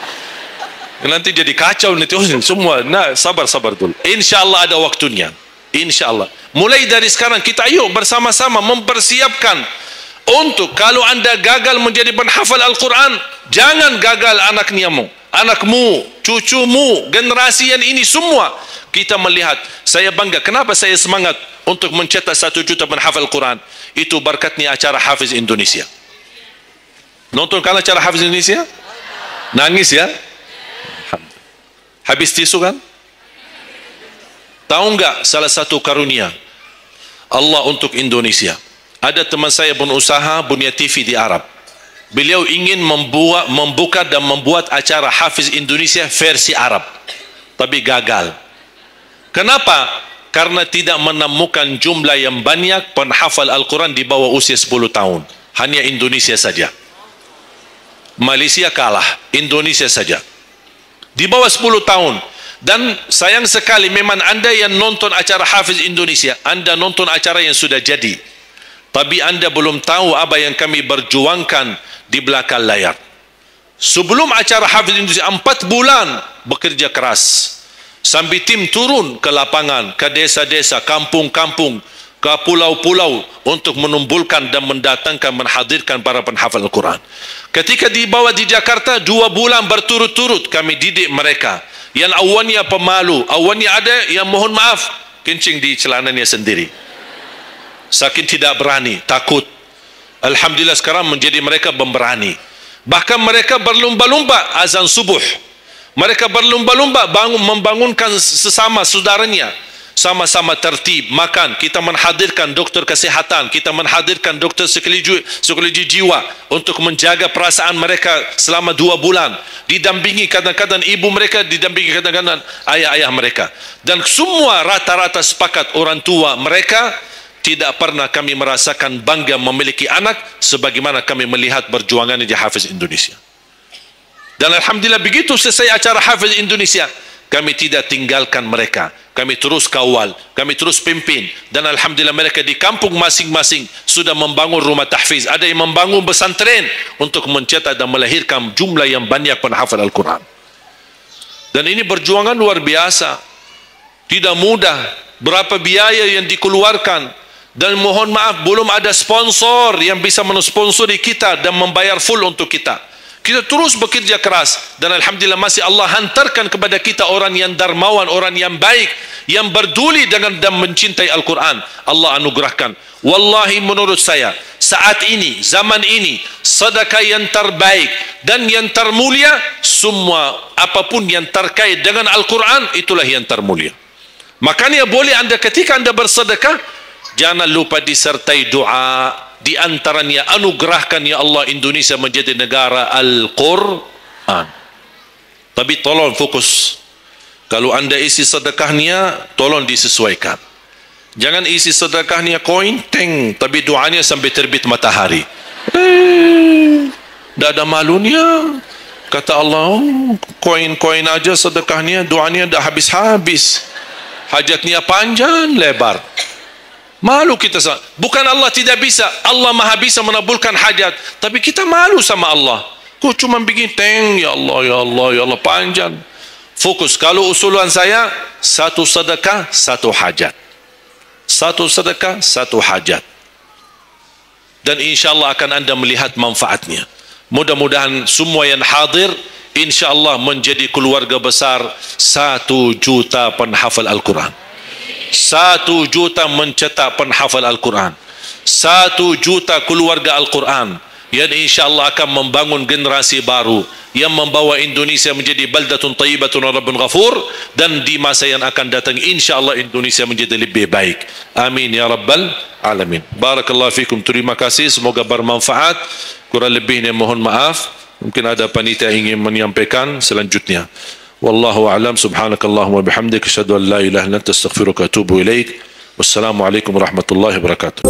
A: Nanti jadi kacau nanti semua. Nah, sabar dulu. Insyaallah ada waktunya. Insyaallah. Mulai dari sekarang kita yuk bersama-sama mempersiapkan untuk kalau anda gagal menjadi penghafal Al-Quran, jangan gagal anakmu, cucumu, generasi yang ini semua. Kita melihat, saya bangga. Kenapa saya semangat untuk mencetak 1 juta penghafal Al-Quran? Itu berkatnya acara Hafiz Indonesia. Nonton kan acara Hafiz Indonesia? Nangis ya? Habis tisu kan? Tahu enggak salah satu karunia Allah untuk Indonesia? Ada teman saya berusaha punya TV di Arab. Beliau ingin membuka dan membuat acara Hafiz Indonesia versi Arab, tapi gagal. Kenapa? Karena tidak menemukan jumlah yang banyak penghafal Al-Quran di bawah usia 10 tahun. Hanya Indonesia saja. Malaysia kalah, Indonesia saja. Di bawah 10 tahun. Dan sayang sekali memang anda yang nonton acara Hafiz Indonesia, anda nonton acara yang sudah jadi. Tapi anda belum tahu apa yang kami berjuangkan di belakang layar. Sebelum acara Hafiz Indonesia 4 bulan bekerja keras. Sampai tim turun ke lapangan, ke desa-desa, kampung-kampung, ke pulau-pulau untuk menumpulkan dan mendatangkan, menghadirkan para penghafal Al-Quran. Ketika dibawa di Jakarta 2 bulan berturut-turut kami didik mereka. Yang awalnya pemalu, awalnya ada yang mohon maaf kencing di celananya sendiri, saking tidak berani, takut. Alhamdulillah sekarang menjadi mereka pemberani. Bahkan mereka berlomba-lomba azan subuh. Mereka berlomba-lomba membangunkan sesama saudaranya. Sama-sama tertib makan. Kita menghadirkan dokter kesehatan, kita menghadirkan dokter psikologi jiwa untuk menjaga perasaan mereka selama 2 bulan. Didampingi kadang-kadang ibu mereka, didampingi kadang-kadang ayah-ayah mereka. Dan semua rata-rata sepakat orang tua mereka tidak pernah kami merasakan bangga memiliki anak sebagaimana kami melihat perjuangan di Hafiz Indonesia. Dan alhamdulillah begitu selesai acara Hafiz Indonesia, kami tidak tinggalkan mereka. Kami terus kawal, kami terus pimpin. Dan alhamdulillah mereka di kampung masing-masing sudah membangun rumah tahfiz. Ada yang membangun pesantren untuk mencetak dan melahirkan jumlah yang banyak penghafal Al-Quran. Dan ini perjuangan luar biasa. Tidak mudah. Berapa biaya yang dikeluarkan. Dan mohon maaf, belum ada sponsor yang bisa mensponsori kita dan membayar full untuk kita. Kita terus bekerja keras dan alhamdulillah masih Allah hantarkan kepada kita orang yang dermawan, orang yang baik, yang berduli dengan dan mencintai Al-Quran. Allah anugerahkan. Wallahi menurut saya, saat ini, zaman ini, sedekah yang terbaik dan yang termulia, semua apapun yang terkait dengan Al-Quran, itulah yang termulia. Makanya boleh anda ketika anda bersedekah, jangan lupa disertai doa. Di antaranya anugerahkan ya Allah Indonesia menjadi negara Al-Quran. Tapi tolong fokus. Kalau anda isi sedekahnya, tolong disesuaikan. Jangan isi sedekahnya koin, teng, tapi doanya sampai terbit matahari. Tidak ada malunya. Kata Allah, koin-koin aja sedekahnya, doanya dah habis-habis. Hajatnya panjang, lebar. Malu kita. Bukan Allah tidak bisa, Allah maha bisa menabulkan hajat, tapi kita malu sama Allah. Kok cuma bikin teng, ya Allah, ya Allah, ya Allah, panjang. Fokus. Kalau usulan saya, satu sedekah, satu hajat. Satu sedekah, satu hajat. Dan insyaAllah akan anda melihat manfaatnya. Mudah-mudahan semua yang hadir, insyaAllah menjadi keluarga besar 1 juta penghafal Al-Quran. 1 juta mencetak penghafal Al-Quran. 1 juta keluarga Al-Quran yang insyaAllah akan membangun generasi baru yang membawa Indonesia menjadi baldatun tayyibatun wa rabbun ghafur, dan di masa yang akan datang insyaAllah Indonesia menjadi lebih baik. Amin ya rabbal alamin. Barakallahu fikum. Terima kasih, semoga bermanfaat. Kurang lebihnya mohon maaf. Mungkin ada panitia ingin menyampaikan selanjutnya. Wallahu a'lam. Subhanakallahumma bihamdika asyhadu an la ilaha illa anta astaghfiruka wa atubu ilaik. Wassalamu alaikum warahmatullahi wabarakatuh.